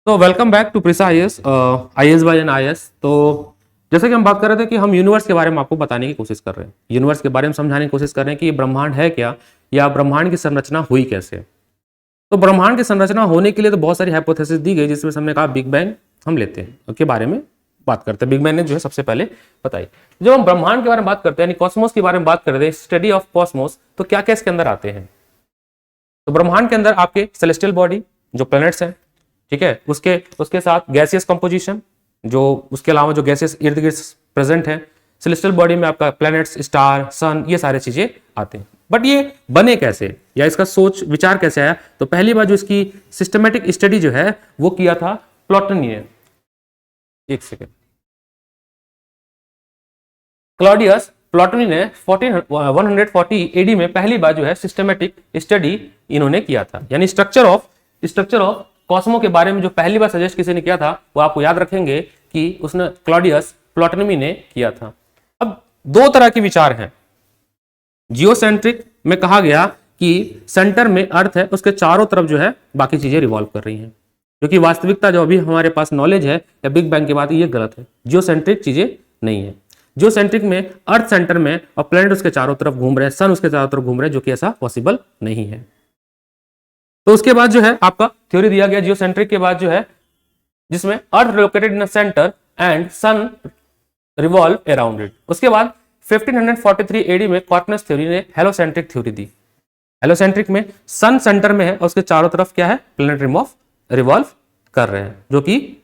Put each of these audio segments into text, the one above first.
तो welcome back to प्रिसा I S by N I S. तो जैसे कि हम बात कर रहे थे कि हम यूनिवर्स के बारे में आपको बताने की कोशिश कर रहे हैं, यूनिवर्स के बारे में समझाने की कोशिश कर रहे हैं कि ये ब्रह्मांड है क्या या ब्रह्मांड की संरचना हुई कैसे। तो ब्रह्मांड की संरचना होने के लिए तो बहुत सारी हाइपोथेसिस दी गई, जिसमें हमने कहा बिग बैंग हम लेते हैं, उसके बारे में बात करते हैं। बिग बैंग ने जो है सबसे पहले बताई। जब हम ब्रह्मांड के बारे में बात करते हैं, यानी कॉस्मोस के बारे में बात करते हैं, स्टडी ऑफ कॉस्मोस, तो क्या क्या इसके अंदर आते हैं। तो ब्रह्मांड के अंदर आपके सेलेस्टियल बॉडी जो प्लैनेट्स हैं, ठीक है, उसके साथ गैसियस कंपोजिशन, जो उसके अलावा जो गैसेस इर्द गिर्द प्रेजेंट है सेलेस्टियल बॉडी में, आपका प्लैनेट्स, स्टार, सन, ये सारे चीजें आते हैं। बट ये बने कैसे या इसका सोच विचार कैसे आया, तो पहली बार जो इसकी सिस्टमेटिक स्टडी जो है वो किया था प्लॉटनी ने। एक सेकेंड, क्लॉडियस प्लॉटनी ने 140 एडी में पहली बार जो है सिस्टमेटिक स्टडी इन्होंने किया था, यानी स्ट्रक्चर ऑफ कॉस्मो के बारे में जो पहली बार सजेस्ट किसी ने किया था, वो आपको याद रखेंगे कि उसने क्लॉडियस प्लॉटनी ने किया था। अब दो तरह के विचार हैं। जियोसेंट्रिक में कहा गया कि सेंटर में अर्थ है, उसके चारों तरफ जो है बाकी चीजें रिवॉल्व कर रही हैं, क्योंकि वास्तविकता जो अभी हमारे पास नॉलेज है या बिग बैंग की बात, ये गलत है। जियोसेंट्रिक चीजें नहीं है। जियोसेंट्रिक में अर्थ सेंटर में और प्लैनेट उसके चारों तरफ घूम रहे हैं, सन उसके चारों तरफ घूम रहे हैं, जो कि ऐसा पॉसिबल नहीं है। तो उसके बाद जो है आपका थ्योरी दिया गया जियोसेंट्रिक के बाद जो है, जिसमें earth located in centre and sun revolve around it. उसके बाद 1543 एडी में कॉर्टनेस थ्योरी ने हेलोसेंट्रिक थ्योरी दी। हेलोसेंट्रिक में सन सेंटर में है और उसके चारों तरफ क्या है, प्लैनेट रिवॉल्व कर रहे हैं, जो कि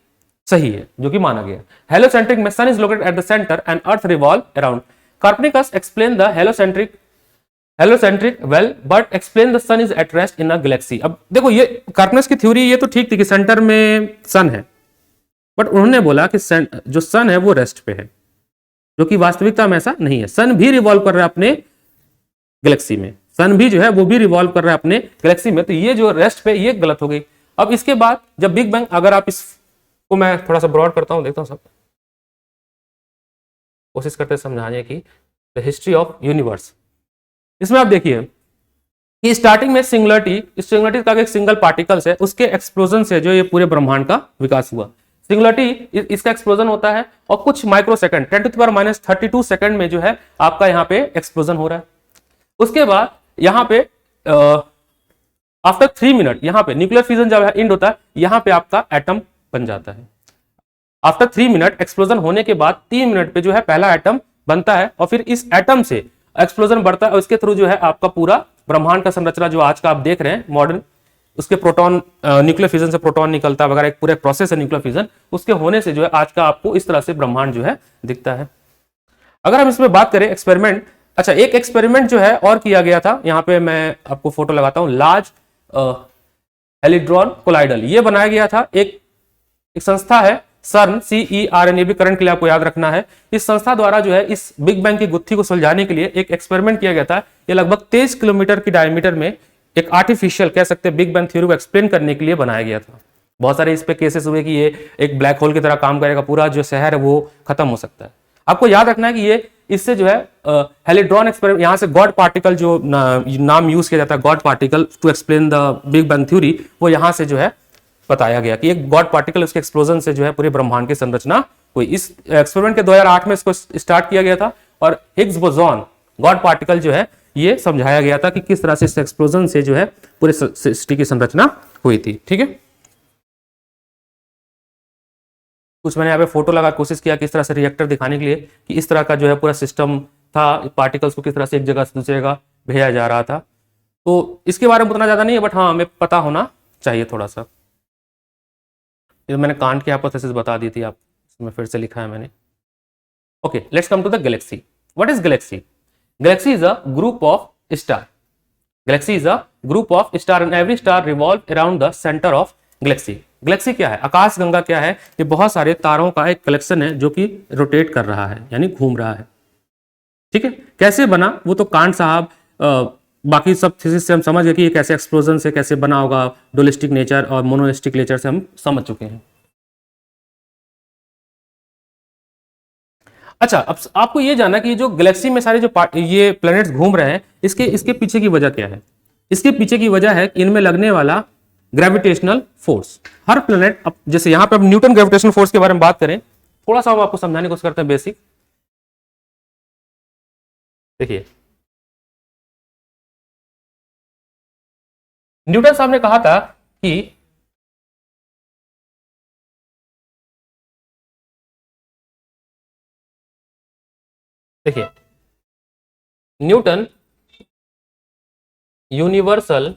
सही है, जो कि माना गया। हेलोसेंट्रिक में sun is located at the centre and earth revolve around. Copernicus explain the heliocentric well but explain the sun is at rest in a galaxy. अब देखो, ये कार्पनिकस की थ्योरी ये तो ठीक थी कि सेंटर में सन है, बट उन्होंने बोला कि जो सन है वो रेस्ट पे है, जो कि वास्तविकता में ऐसा नहीं है। सन भी रिवॉल्व कर रहा है अपने गैलेक्सी में, सन भी जो है वो भी रिवॉल्व कर रहा है अपने गैलेक्सी में, तो ये जो रेस्ट पे ये गलत हो गई। अब इसके बाद जब बिग बैंग, अगर आप इसको मैं थोड़ा सा ब्रॉड करता हूं, देखता हूं सब कोशिश करते समझाने की, द हिस्ट्री ऑफ यूनिवर्स। इसमें आप देखिए कि स्टार्टिंग में सिंगुलरिटी का एक सिंगल पार्टिकल्स है, उसके एक्सप्लोजन से जो ये पूरे ब्रह्मांड का विकास हुआ। सिंगुलरिटी इसका एक्सप्लोजन होता है और कुछ माइक्रोसेकंड 10⁻32 सेकंड में जो है आपका यहाँ पे एक्सप्लोजन हो रहा है। उसके बाद यहाँ पे आफ्टर 3 मिनट यहाँ पे न्यूक्लियर फ्यूजन जब एंड होता है, यहाँ पे आपका एटम बन जाता है। आफ्टर 3 मिनट एक्सप्लोजन होने के बाद 3 मिनट पे जो है पहला एटम बनता है, और फिर इस एटम से एक्सप्लोजन बढ़ता है और इसके थ्रू जो है आपका पूरा ब्रह्मांड का संरचना जो आज का आप देख रहे हैं मॉडर्न, उसके प्रोटॉन, न्यूक्लियर फ्यूजन से प्रोटॉन निकलता है वगैरह, एक पूरा प्रोसेस है न्यूक्लियर फ्यूजन, उसके होने से जो है आज का आपको इस तरह से ब्रह्मांड जो है दिखता है। अगर हम इसमें बात करें एक्सपेरिमेंट, अच्छा एक एक्सपेरिमेंट जो है और किया गया था, यहाँ पे मैं आपको फोटो लगाता हूँ, लार्ज हेलिड्रॉन कोलाइडल, ये बनाया गया था। एक संस्था है CERN, CERN, ये भी करंट के लिए आपको याद रखना है। इस संस्था द्वारा जो है इस बिग बैंग की गुत्थी को सुलझाने के लिए एक एक्सपेरिमेंट किया गया था। ये लगभग 23 किलोमीटर की डायमीटर में एक आर्टिफिशियल कह सकते हैं बिग बैंग थ्योरी को एक्सप्लेन करने के लिए बनाया गया था। बहुत सारे इस पे केसेस हुए कि ये एक ब्लैक होल की तरह काम करेगा, पूरा जो शहर है वो खत्म हो सकता है। आपको याद रखना है कि ये इससे जो है हेलिड्रॉन एक्सपेरिमेंट, यहाँ से गॉड पार्टिकल जो नाम यूज किया जाता है, God particle to explain the big bang theory, वो यहाँ से जो है बताया गया कि एक गॉड पार्टिकल, उसके एक्सप्लोजन से जो है पूरे ब्रह्मांड की संरचना हुई। इस एक्सपेरिमेंट के 2008 में इसको स्टार्ट किया गया था, और हिग्स बोसॉन गॉड पार्टिकल जो है ये समझाया गया था कि किस तरह से इस एक्सप्लोजन से जो है पूरे सृष्टि की संरचना हुई थी। ठीक है, कुछ मैंने यहाँ पे फोटो लगा कोशिश किया किस तरह से रिएक्टर दिखाने के लिए कि इस तरह का जो है पूरा सिस्टम था, पार्टिकल्स को किस तरह से एक जगह से दूसरी जगह भेजा जा रहा था। तो इसके बारे में उतना ज्यादा नहीं है, बट हाँ हमें पता होना चाहिए थोड़ा सा। ये मैंने कांट की हाइपोथेसिस बता दी थी, आप इसमें फिर से लिखा है मैंने। Okay, let's come to the galaxy. What is galaxy? Galaxy is a group of star. Galaxy is a group of star and every star revolve around the centre of galaxy. Galaxy क्या है? आकाश गंगा क्या है? ये बहुत सारे तारों का एक कलेक्शन है जो कि रोटेट कर रहा है, यानी घूम रहा है। ठीक है, कैसे बना वो तो कांट साहब बाकी सब थीसिस से हम समझ गए कि ये कैसे एक्सप्लोजन से कैसे बना होगा, डुअलिस्टिक नेचर और मोनोलिस्टिक नेचर से हम समझ चुके हैं। अच्छा, अब आपको ये जानना कि जो गैलेक्सी में सारे जो ये प्लैनेट्स घूम रहे हैं, इसके पीछे की वजह क्या है? इसके पीछे की वजह है कि इनमें लगने वाला ग्रेविटेशनल फोर्स। हर प्लेनेट, अब जैसे यहां पे अब न्यूटन ग्रेविटेशनल फोर्स के बारे में बात करें, थोड़ा सा हम आपको समझाने की कोशिश करते हैं बेसिक। देखिए न्यूटन साहब ने कहा था कि देखिए न्यूटन यूनिवर्सल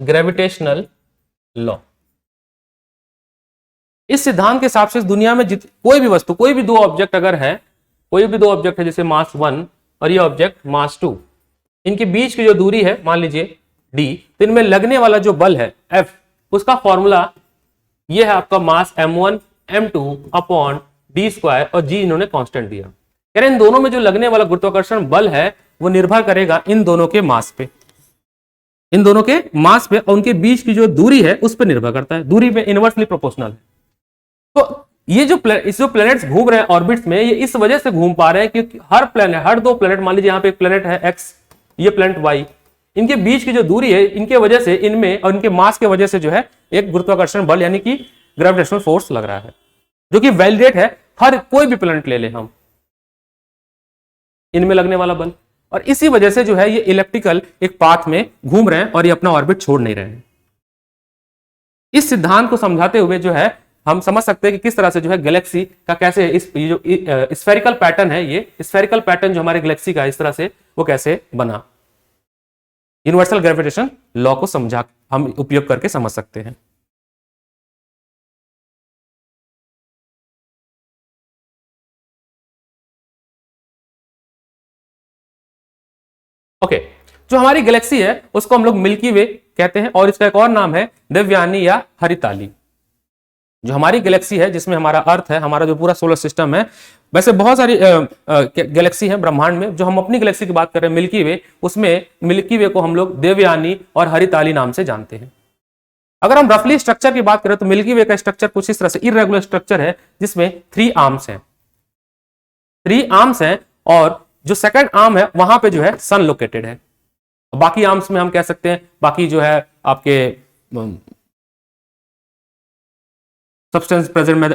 ग्रेविटेशनल लॉ, इस सिद्धांत के हिसाब से दुनिया में कोई भी वस्तु, कोई भी दो ऑब्जेक्ट अगर है, कोई भी दो ऑब्जेक्ट है जैसे मास 1 और ये ऑब्जेक्ट मास 2, इनके बीच की जो दूरी है मान लीजिए d, तो इनमें लगने वाला जो बल है F, उसका फॉर्मूला ये है आपका मास m1 m2 upon d square, और g इन्होंने कांस्टेंट दिया। कह रहे इन दोनों में जो लगने वाला गुरुत्वाकर्षण बल है वो निर्भर करेगा इन दोनों के मास पे, इन दोनों के मास पे, और उनके बीच की जो दूरी है उस पर निर्भर करता है, दूरी पे इनवर्सली प्रोपोर्शनल है। तो ये जो प्लैनेट्स घूम रहे हैं ऑर्बिट्स में, ये इस वजह से घूम पा रहे हैं क्योंकि हर प्लैनेट, हर दो प्लैनेट, मान लीजिए यहाँ पे एक प्लैनेट है एक्स, ये प्लैनेट वाई, इनके बीच की जो दूरी है, इनके वजह से, इनमें और इनके मास के वजह से जो है एक गुरुत्वाकर्षण बल यानी कि ग्रेविटेशनल फोर्स लग रहा है, जो कि वैलिडेट है। हर कोई भी प्लैनेट ले ले हम, इनमें लगने वाला बल, और इसी वजह से जो है ये इलेक्ट्रिकल एक पाथ में घूम रहे हैं और ये अपना ऑर्बिट छोड़ नहीं रहे हैं। इस सिद्धांत को समझाते हुए जो है हम समझ सकते हैं कि किस तरह से जो है गैलेक्सी का कैसे इस जो स्फेरिकल पैटर्न है, ये स्फेरिकल पैटर्न जो हमारे गैलेक्सी का इस तरह से वो कैसे बना। यूनिवर्सल ग्रेविटेशन लॉ को समझा हम उपयोग करके समझ सकते हैं। ओके, जो हमारी गैलेक्सी है उसको हम लोग मिल्की वे कहते हैं, और इसका एक और नाम है देवयानी या हरिताली। जो हमारी गैलेक्सी है जिसमें हमारा अर्थ है, हमारा जो पूरा सोलर सिस्टम है, वैसे बहुत सारी गैलेक्सी है ब्रह्मांड में, जो हम अपनी गैलेक्सी की बात कर रहे हैं मिल्की वे, उसमें मिल्की वे को हम लोग देवयानी और हरिताली नाम से जानते हैं। अगर हम रफली स्ट्रक्चर की बात करें तो मिल्की वे का स्ट्रक्चर कुछ इस तरह से इररेगुलर स्ट्रक्चर है, जिसमें 3 आर्म्स हैं, 3 आर्म्स हैं, और जो सेकंड आर्म है वहां पे जो है सन लोकेटेड है। बाकी आर्म्स में हम कह सकते हैं, बाकी जो है आपके सब्सटेंस प्रेजेंट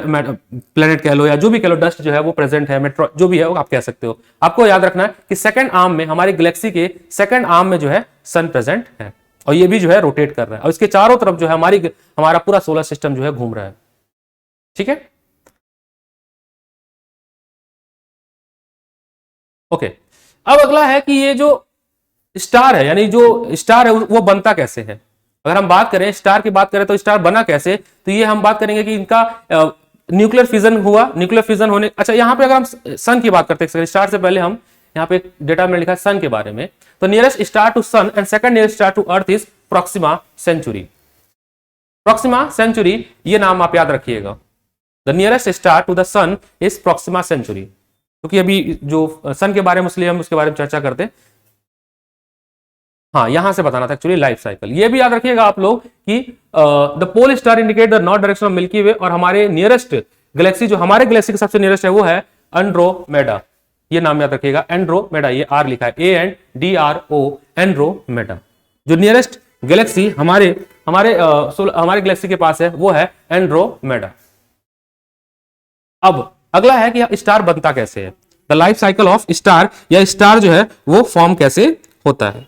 प्लेनेट कह लो या जो भी कह लो, डस्ट जो है वो प्रेजेंट है, मेट्रो जो भी है वो आप कह सकते हो। आपको याद रखना है कि सेकंड आर्म में, हमारी गैलेक्सी के सेकंड आर्म में जो है सन प्रेजेंट है, और ये भी जो है रोटेट कर रहा है, और इसके चारों तरफ जो है हमारा पूरा सोलर सिस्टम जो है घूम रहा है। ठीक है, ओके। अब अगला है कि ये जो स्टार है, यानी जो स्टार है वो बनता कैसे है। अगर हम बात करें स्टार की बात करें तो स्टार बना कैसे, तो ये हम बात करेंगे कि इनका न्यूक्लियर फिजन हुआ, न्यूक्लियर फिजन होने, अच्छा यहाँ पे अगर हम सन की बात करते हैं, स्टार से पहले हम यहाँ पे डेटा में लिखा है सन के बारे में, तो nearest star to sun and second nearest star to earth is Proxima Centauri. Proxima Centauri ये नाम आप याद रखिएगा, the nearest star to the sun is Proxima Centauri, क्योंकि अभी जो सन के बारे में इसलिए हम उसके बारे में चर्चा करते हैं। हाँ, यहां से बताना था एक्चुअली लाइफ साइकिल। ये भी याद रखिएगा आप लोग कि the pole star indicate the north direction of Milky Way, और हमारे नियरेस्ट गैलेक्सी, जो हमारे गैलेक्सी के सबसे नियरेस्ट है वो है एंड्रोमेडा। ये नाम याद रखिएगा, एंड्रोमेडा, ये आर लिखा है, ANDRO, एंड्रोमेडा। जो नियरेस्ट गैलेक्सी हमारे गैलेक्सी के पास है वो है एंड्रोमेडा। अब अगला है कि स्टार बनता कैसे है, the life cycle of star, या स्टार जो है वो फॉर्म कैसे होता है।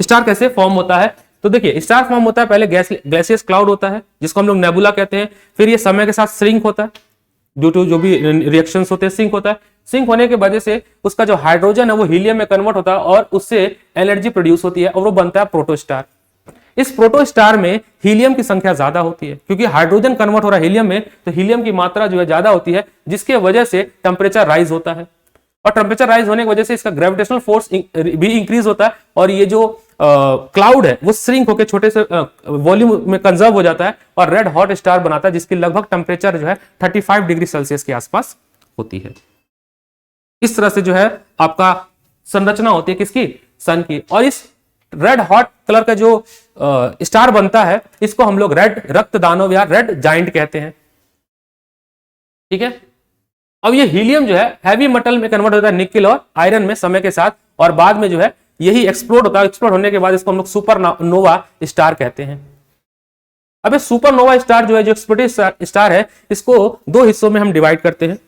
स्टार कैसे फॉर्म होता है, तो देखिए स्टार फॉर्म होता है, पहले गैसियस क्लाउड होता है जिसको हम लोग नेबुला कहते हैं, फिर ये समय के साथ श्रिंक होता है, ड्यू टू जो भी रिएक्शंस होते हैं सिंक होता है, सिंक होने की वजह से उसका जो हाइड्रोजन है वो हीलियम में कन्वर्ट होता है, और उससे एनर्जी प्रोड्यूस होती है, और वो बनता है प्रोटोस्टार। इस प्रोटोस्टार में हीलियम की संख्या ज्यादा होती है, क्योंकि हाइड्रोजन कन्वर्ट हो रहा है हीलियम में, तो हीलियम की मात्रा जो है ज्यादा होती है, जिसके वजह से टेम्परेचर राइज होता है, और टेम्परेचर राइज होने की वजह से इसका ग्रेविटेशनल फोर्स भी इंक्रीज होता है, और ये जो क्लाउड है वो श्रिंक होकर छोटे से वॉल्यूम में कंजर्व हो जाता है, और रेड हॉट स्टार बनाता है, जिसकी लगभग टेम्परेचर जो है 35 डिग्री सेल्सियस के आसपास होती है। इस तरह से जो है आपका संरचना होती है किसकी, सन की। और इस रेड हॉट कलर का जो स्टार बनता है, इसको हम लोग रेड रक्त दानव या रेड जाइंट कहते हैं। ठीक है, अब ये हीलियम जो है हैवी मेटल में कन्वर्ट होता है, निकेल और आयरन में समय के साथ, और बाद में जो है यही एक्सप्लोड होता है, एक्सप्लोड होने के बाद इसको हम लोग सुपरनोवा स्टार कहते हैं। अब ये सुपरनोवा स्टार जो है, जो एक्सप्लोडेड स्टार है, इसको दो हिस्सों में हम डिवाइड करते हैं।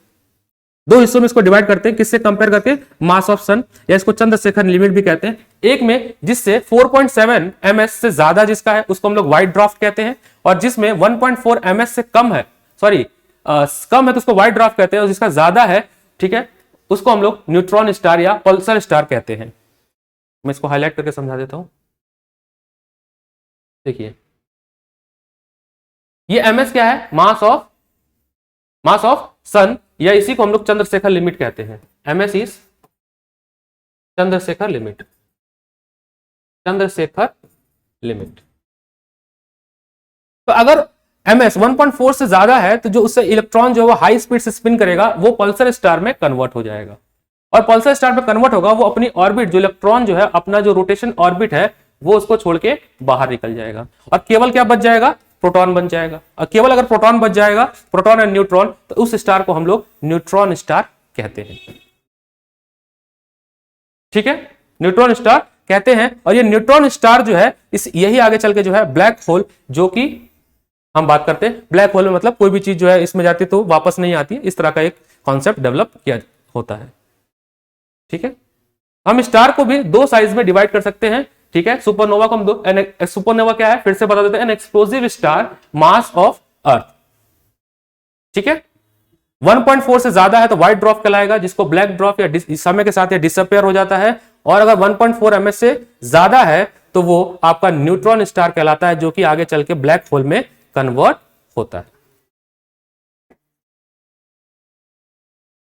दो हिस्सों में इसको डिवाइड करते हैं, किससे कंपेयर करते हैं? मास ऑफ सन, या इसको चंद्रशेखर लिमिट भी कहते हैं। एक में जिससे 4.7 ms से ज्यादा जिसका है उसको हम लोग वाइट ड्वार्फ कहते हैं, और जिसमें 1.4 ms से कम है, सॉरी कम है तो उसको वाइट ड्वार्फ कहते हैं, और जिसका ज्यादा है, ठीक है, उसको हम लोग न्यूट्रॉन स्टार या पल्सर स्टार कहते हैं। मैं इसको हाईलाइट करके समझा देता हूं। देखिए ये ms क्या है? मास ऑफ सन, या इसी को हम लोग चंद्रशेखर लिमिट कहते हैं। ms is Chandrashekhar limit, Chandrashekhar limit. तो अगर ms 1.4 से ज्यादा है तो जो उससे इलेक्ट्रॉन जो है वो हाई स्पीड से स्पिन करेगा, वो पल्सर स्टार में कन्वर्ट हो जाएगा, और पल्सर स्टार में कन्वर्ट होगा, वो अपनी ऑर्बिट, जो इलेक्ट्रॉन जो है अपना जो रोटेशन ऑर्बिट है वो उसको छोड़ के बाहर निकल जाएगा, और केवल क्या बच जाएगा? प्रोटॉन बन जाएगा। और केवल अगर प्रोटॉन बच जाएगा, प्रोटॉन एंड न्यूट्रॉन, तो उस स्टार को हम लोग न्यूट्रॉन स्टार कहते हैं। ठीक है, न्यूट्रॉन स्टार कहते हैं। और ये न्यूट्रॉन स्टार जो है यही आगे चल के जो है ब्लैक होल, जो कि हम बात करते हैं ब्लैक होल में मतलब कोई भी चीज जो है इसमें जाती है तो वापस नहीं आती है, इस तरह का एक कॉन्सेप्ट डेवलप किया होता है। ठीक है, हम स्टार को भी दो साइज में डिवाइड कर सकते हैं। ठीक है, सुपरनोवा को हम दो, सुपरनोवा क्या है फिर से बता देते हैं, an explosive star mass of earth. ठीक है, 1.4 से ज्यादा है तो व्हाइट ड्वार्फ कहलाएगा, जिसको ब्लैक ड्वार्फ या समय के साथ डिसअपियर हो जाता है, और अगर 1.4 ms से ज्यादा है तो वो आपका न्यूट्रॉन स्टार कहलाता है, जो कि आगे चल के ब्लैक होल में कन्वर्ट होता है।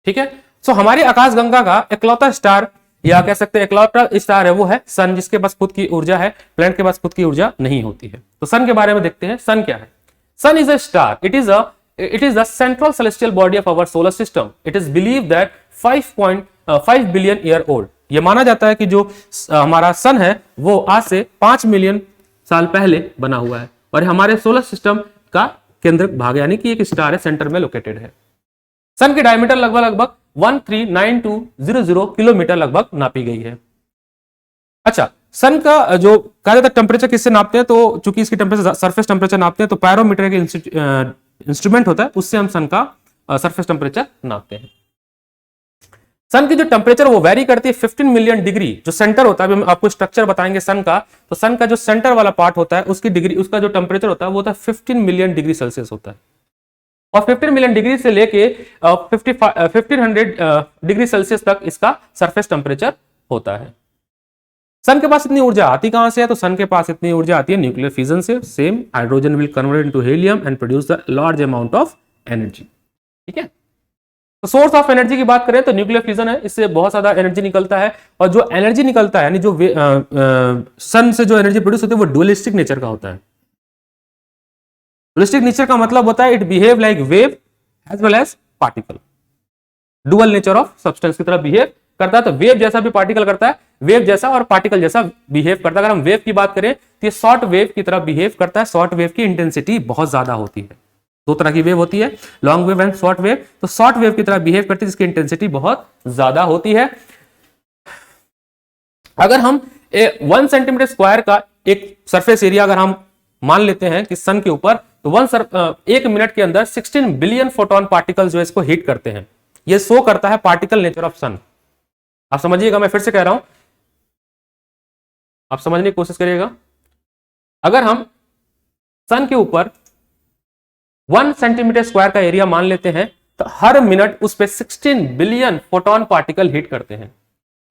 ठीक है, सो हमारी आकाशगंगा का इकलौता स्टार, या कह सकते हैं इकलौता स्टार है, वो है सन, जिसके पास खुद की ऊर्जा है। प्लैनेट के पास खुद की ऊर्जा नहीं होती है। तो सन के बारे में देखते हैं, सन क्या है। Sun is a star, it is the central celestial body of our solar system. It is believed that 5 billion year old. ये माना जाता है कि जो हमारा सन है वो आज से 5 मिलियन साल पहले बना हुआ है, और हमारे सोलर सिस्टम का केंद्र भाग, यानी कि एक स्टार है, सेंटर में लोकेटेड है। सन की डायमीटर लगभग 139200 किलोमीटर लगभग नापी गई है। अच्छा, सन का जो कहा जाता है टेम्परेचर किससे नापते हैं, तो चूंकि इसकी टेम्परेचर सरफेस टेम्परेचर नापते हैं, तो पैरोमीटर के इंस्ट्रूमेंट होता है, उससे हम सन का सरफेस टेम्परेचर नापते हैं। सन की जो टेम्परेचर वो वेरी करती है 15 मिलियन डिग्री। जो सेंटर होता है, अभी हम आपको स्ट्रक्चर बताएंगे सन का, तो सन का जो सेंटर वाला पार्ट होता है उसकी डिग्री, उसका जो टेम्परेचर होता है वो होता है 15 मिलियन डिग्री सेल्सियस होता है, और 15 मिलियन डिग्री से लेके 1500 डिग्री सेल्सियस तक इसका सरफेस टेम्परेचर होता है। सन के पास इतनी ऊर्जा आती कहां से है, तो सन के पास इतनी ऊर्जा आती है न्यूक्लियर फिजन से। Same hydrogen will convert into helium and produce the large amount of energy. ठीक है, तो सोर्स ऑफ एनर्जी की बात करें तो न्यूक्लियर फिजन है, इससे बहुत ज्यादा एनर्जी निकलता है, और जो एनर्जी निकलता है, यानी जो सन से जो एनर्जी प्रोड्यूस होती है वो डुअलिस्टिक नेचर का होता है। डुअलिस्टिक नेचर का मतलब होता है it behave like wave as well as particle. Dual nature of substance की तरह बिहेव करता है, तो वेव जैसा भी पार्टिकल करता है, वेव जैसा और पार्टिकल जैसा बिहेव करता है। अगर हम वेव की बात करें तो ये शॉर्ट वेव की तरह बिहेव करता है। शॉर्ट वेव की इंटेंसिटी बहुत ज्यादा होती है। दो तरह की वेव होती है, long wave and short wave. तो शॉर्ट वेव की तरह बिहेव करती है, जिसकी इंटेंसिटी बहुत ज्यादा होती है। अगर हम 1 सेंटीमीटर स्क्वायर का एक सरफेस एरिया अगर हम मान लेते हैं कि सन के ऊपर, तो 1 मिनट के अंदर 16 बिलियन फोटोन पार्टिकल जो है इसको हीट करते हैं। ये शो करता है पार्टिकल नेचर ऑफ सन। आप समझिएगा, मैं फिर से कह रहा हूं, आप समझने की कोशिश करिएगा। अगर हम सन के ऊपर 1 सेंटीमीटर स्क्वायर का एरिया मान लेते हैं, तो हर मिनट उस पे 16 बिलियन फोटोन पार्टिकल हिट करते हैं,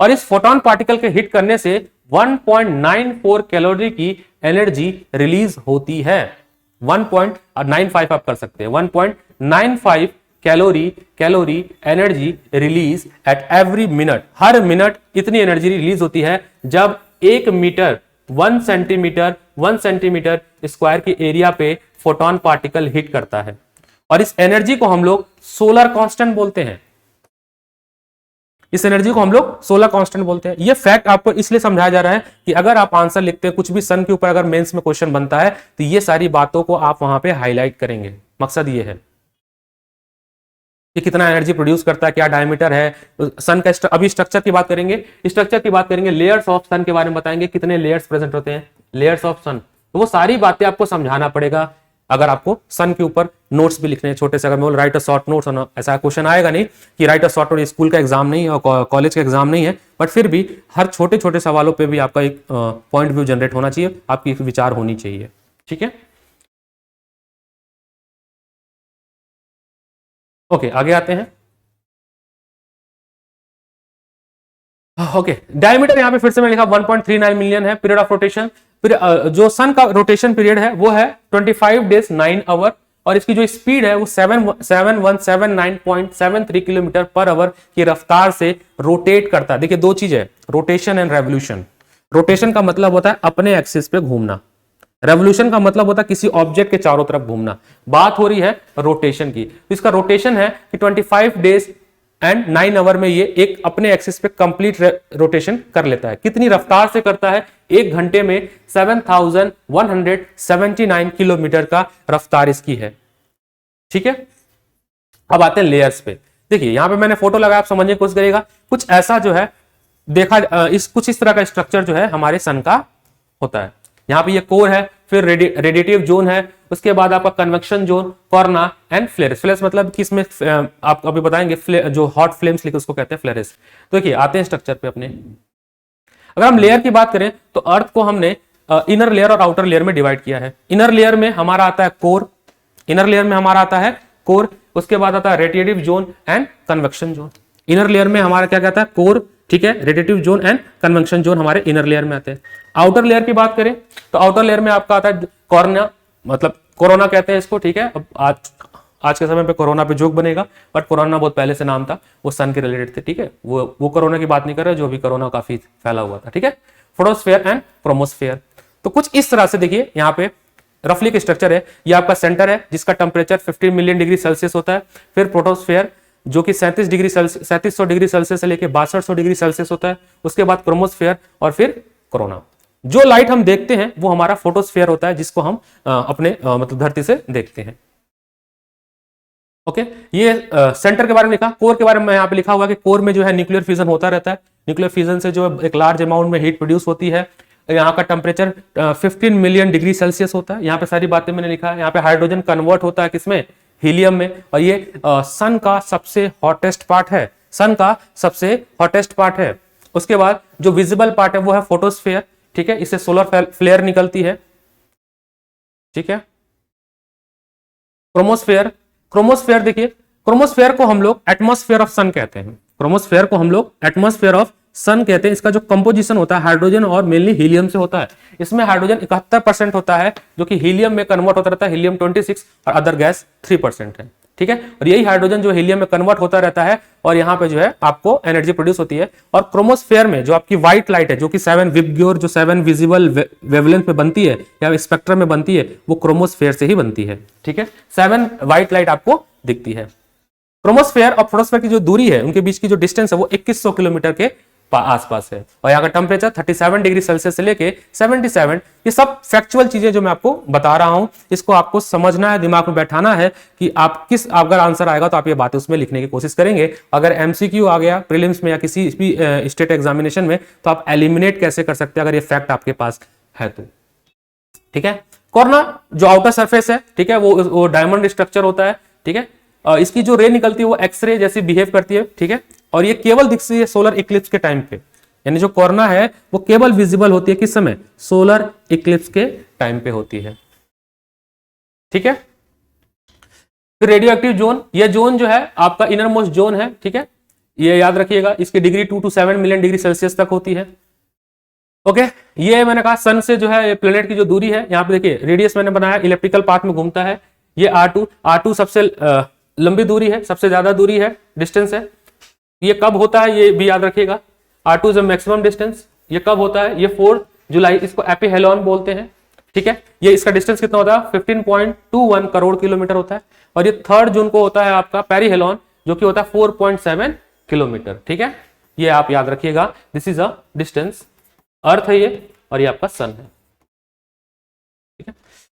और इस फोटोन पार्टिकल के हिट करने से 1.94 कैलोरी की एनर्जी रिलीज होती है। 1.95 आप कर सकते हैं, 1.95 calorie energy release at every minute. Her minute इतनी एनर्जी रिलीज होती है जब 1 मीटर 1 सेंटीमीटर स्क्वायर के एरिया पे फोटोन पार्टिकल हिट करता है, और इस एनर्जी को हम लोग सोलर कांस्टेंट बोलते हैं। इस एनर्जी को हम लोग सोलर कांस्टेंट बोलते हैं। ये फैक्ट आपको इसलिए समझाया जा रहा है कि अगर आप आंसर लिखते हैं कुछ भी सन के ऊपर, अगर मेंस में क्वेश्चन बनता है, तो ये सारी बातों को आप वहां पे हाईलाइट करेंगे। मकसद ये है। कि कितना एनर्जी प्रोड्यूस करता है, क्या डायमीटर है सन का। अभी स्ट्रक्चर की बात करेंगे, लेयर्स ऑफ सन के बारे में बताएंगे, कितने लेयर्स प्रेजेंट होते हैं, लेयर्स ऑफ सन। तो वो सारी बातें आपको समझाना पड़ेगा अगर आपको सन के ऊपर नोट्स भी लिखने हैं छोटे से। अगर मैं बोल राइट अ शॉर्ट नोट्स, ऐसा क्वेश्चन आएगा नहीं कि right a short note, school का एग्जाम नहीं है और कॉलेज का एग्जाम नहीं है, बट फिर भी हर छोटे छोटे सवालों पे भी आपका एक पॉइंट व्यू जनरेट होना चाहिए, आपकी एक विचार होनी चाहिए। ठीक है, ओके आगे आते हैं। ओके, डायमीटर यहाँ पे फिर से मैं लिखा 1.39 मिलियन है। पीरियड ऑफ रोटेशन, जो सन का रोटेशन पीरियड है वो है 25 डेज 9 आवर, और इसकी जो स्पीड है वो 7179.73 किलोमीटर पर आवर की रफ्तार से रोटेट करता है। देखिए दो चीज है, रोटेशन एंड रेवोल्यूशन। रोटेशन का मतलब होता है अपने एक्सिस पे घूमना, रेवोल्यूशन का मतलब होता है किसी ऑब्जेक्ट के चारों तरफ घूमना। बात हो रही है रोटेशन की, तो इसका रोटेशन है कि 25 डेज एंड 9 आवर में ये एक अपने एक्सिस पे कंप्लीट रोटेशन कर लेता है। कितनी रफ्तार से करता है, एक घंटे में 7179 किलोमीटर का रफ्तार इसकी है। ठीक है, अब आते हैं लेयर्स पे। देखिए यहां पे मैंने फोटो लगाया, आप समझने की कोशिश करिएगा। कुछ ऐसा जो है देखा, कुछ इस तरह का स्ट्रक्चर जो है हमारे सन का होता है। यहाँ पे ये कोर है, फिर रेडिएटिव जोन है, उसके बाद आपका कन्वेक्शन जोन, कॉर्ना एंड फ्लेरेस। फ्लेरेस मतलब कि इसमें आप अभी बताएंगे, जो हॉट फ्लेम्स लिखे उसको कहते हैं फ्लेरेस। तो देखिए आते हैं स्ट्रक्चर पे अपने। अगर हम लेयर की बात करें तो अर्थ को हमने इनर लेयर और आउटर लेयर में डिवाइड किया है। इनर लेयर में हमारा आता है कोर, उसके बाद आता है radiative zone and convection zone. Inner layer में हमारा क्या कहता है, कोर, ठीक है, radiative zone and convection zone हमारे इनर लेयर में आते हैं। आउटर लेयर की बात करें तो आउटर लेयर में आपका आता है कॉर्निया, मतलब कोरोना कहते हैं इसको। ठीक है, अब आज के समय पे कोरोना पे जोक बनेगा, बट कोरोना बहुत पहले से नाम था, वो सन के रिलेटेड थे। ठीक है, वो कोरोना की बात नहीं कर रहे, जो भी कोरोना काफी फैला हुआ था। ठीक है, फोटोस्फेयर एंड क्रोमोस्फेयर। तो कुछ इस तरह से देखिए यहाँ पे रफली का स्ट्रक्चर है। ये आपका सेंटर है जिसका टेम्परेचर 15 मिलियन डिग्री सेल्सियस होता है। फिर प्रोटोस्फेयर जो कि 3700 डिग्री सेल्सियस से लेकर 6200 डिग्री सेल्सियस होता है। उसके बाद क्रोमोस्फेयर और फिर कोरोना। जो लाइट हम देखते हैं वो हमारा फोटोस्फेयर होता है, जिसको हम अपने मतलब धरती से देखते हैं। ओके, ये सेंटर के बारे में लिखा। कोर के बारे में यहाँ पे लिखा हुआ कि कोर में जो है न्यूक्लियर फ्यूजन होता रहता है। न्यूक्लियर फ्यूजन से जो एक लार्ज अमाउंट में हीट प्रोड्यूस होती है। यहाँ का टेम्परेचर 15 मिलियन डिग्री सेल्सियस होता है। यहाँ पे सारी बातें मैंने लिखा है। यहाँ पे हाइड्रोजन कन्वर्ट होता है किसमें, हीलियम में। और ये सन का सबसे हॉटेस्ट पार्ट है, उसके बाद जो विजिबल पार्ट है वो है फोटोस्फेयर। ठीक है, इससे सोलर फ्लेयर निकलती है। ठीक है, क्रोमोस्फेयर देखिए, क्रोमोस्फेयर को हम लोग एटमॉस्फेयर ऑफ सन कहते हैं। इसका जो कंपोजिशन होता है हाइड्रोजन और मेनली हीलियम से होता है। इसमें हाइड्रोजन 71% होता है जो कि हीलियम में कन्वर्ट होता रहता है, हीलियम 26, और अदर गैस 3% है। ठीक है, और यही हाइड्रोजन जो हीलियम में कन्वर्ट होता रहता है और यहाँ पे जो है आपको एनर्जी प्रोड्यूस होती है। और क्रोमोस्फेयर में जो आपकी व्हाइट लाइट है, जो कि 7 विबग्योर जो 7 विजिबल वेवलेंथ में बनती है या स्पेक्ट्रम में बनती है, वो क्रोमोस्फेयर से ही बनती है। ठीक है, 7 व्हाइट लाइट आपको दिखती है। क्रोमोस्फेयर और फोटोस्फेयर की जो दूरी है, उनके बीच की जो डिस्टेंस है वो 2100 किलोमीटर के आसपास है। और यहाँ का टेम्परेचर 37 डिग्री सेल्सियस से लेके 77। ये सब फैक्चुअल चीजें जो मैं आपको बता रहा हूं, इसको आपको समझना है, दिमाग में बैठाना है कि आप अगर आंसर आएगा तो आप ये बातें उसमें लिखने की कोशिश करेंगे। अगर एमसीक्यू आ गया प्रीलिम्स में या किसी भी स्टेट एग्जामिनेशन में, तो आप एलिमिनेट कैसे कर सकते हैं अगर ये फैक्ट आपके पास है तो। ठीक है, कोरोना जो आउटर सरफेस है, ठीक है, वो डायमंड स्ट्रक्चर होता है। ठीक है, इसकी जो रे निकलती है वो एक्सरे जैसी बिहेव करती है। ठीक है, और ये केवल दिखती है सोलर इक्लिप्स के टाइम पे, यानी जो कोरोना है वो केवल विजिबल होती है किस समय, सोलर इक्लिप्स के टाइम पे होती है। ठीक है, फिर रेडियो एक्टिव जोन, ये जोन जो है आपका इनर मोस्ट जोन है। ठीक है, ये याद रखिएगा, इसकी degree 2 to 7 million degree Celsius तक होती है। ओके, ये मैंने कहा सन से जो है प्लेनेट की जो दूरी है, यहाँ पे देखिए रेडियस मैंने बनाया, इलेक्ट्रिकल पाथ में घूमता है। ये R2 सबसे लंबी दूरी है, सबसे ज्यादा दूरी है, डिस्टेंस है। ये कब होता है ये भी याद रखिएगा, R2 इज मैक्सिमम डिस्टेंस। ये कब होता है, ये 4 जुलाई, इसको एपिहेलॉन बोलते हैं। ठीक है, ये इसका डिस्टेंस कितना होता है, 15.21 करोड़ किलोमीटर होता है। और ये 3 जून को होता है आपका पेरिहेलॉन, जो कि होता है 4.7 किलोमीटर। ठीक है, ये आप याद रखिएगा, दिस इज अ डिस्टेंस। अर्थ है ये और ये आपका सन है। ठीक है,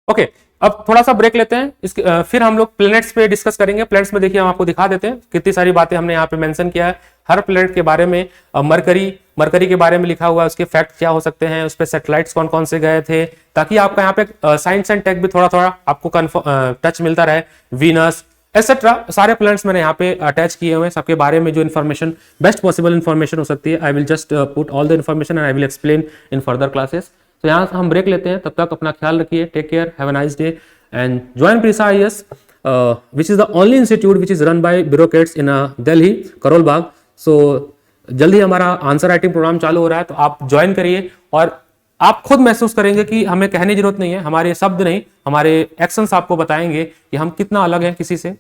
ओके, अब थोड़ा सा ब्रेक लेते हैं, इसके फिर हम लोग प्लैनेट्स पे डिस्कस करेंगे। प्लैनेट्स में देखिए हम आपको दिखा देते हैं कितनी सारी बातें हमने यहाँ पे मेंशन किया है हर प्लैनेट के बारे में। मरकरी के बारे में लिखा हुआ है, उसके फैक्ट क्या हो सकते हैं, उस पर सैटेलाइट्स कौन कौन से गए थे, ताकि आपका यहाँ पे साइंस एंड टेक भी थोड़ा थोड़ा आपको टच मिलता रहे। वीनस एक्सेट्रा सारे प्लैनेट्स मैंने यहाँ पे अटैच किए हुए हैं, सबके बारे में जो इन्फॉर्मेशन बेस्ट पॉसिबल इन्फॉर्मेशन हो सकती है। I will just put all the information and I will explain in further classes. तो यहाँ हम ब्रेक लेते हैं, तब तक अपना ख्याल रखिए, take care, have a nice day and join प्रीसा IAS which is the only institute which is run by bureaucrats in Delhi, Karol Bagh. So जल्दी हमारा आंसर राइटिंग प्रोग्राम चालू हो रहा है, तो आप ज्वाइन करिए और आप खुद महसूस करेंगे कि हमें कहने की जरूरत नहीं है, हमारे शब्द नहीं, हमारे एक्शंस आपको बताएंगे कि हम कितना अलग हैं किसी से।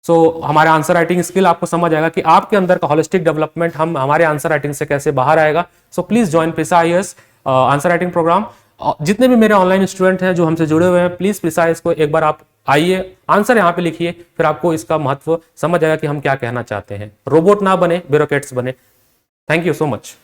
सो हमारा आंसर राइटिंग स्किल आपको समझ आएगा कि आपके अंदर का होलिस्टिक डेवलपमेंट हम हमारे आंसर राइटिंग से कैसे बाहर आएगा। सो प्लीज ज्वाइन प्रीसा IAS आंसर राइटिंग प्रोग्राम। जितने भी मेरे ऑनलाइन स्टूडेंट हैं जो हमसे जुड़े हुए हैं, प्लीज प्रीसा IAS को एक बार आप आइए, आंसर यहाँ पे लिखिए, फिर आपको इसका महत्व समझ आएगा कि हम क्या कहना चाहते हैं। रोबोट ना बने, ब्यूरोक्रेट्स बने। Thank you so much.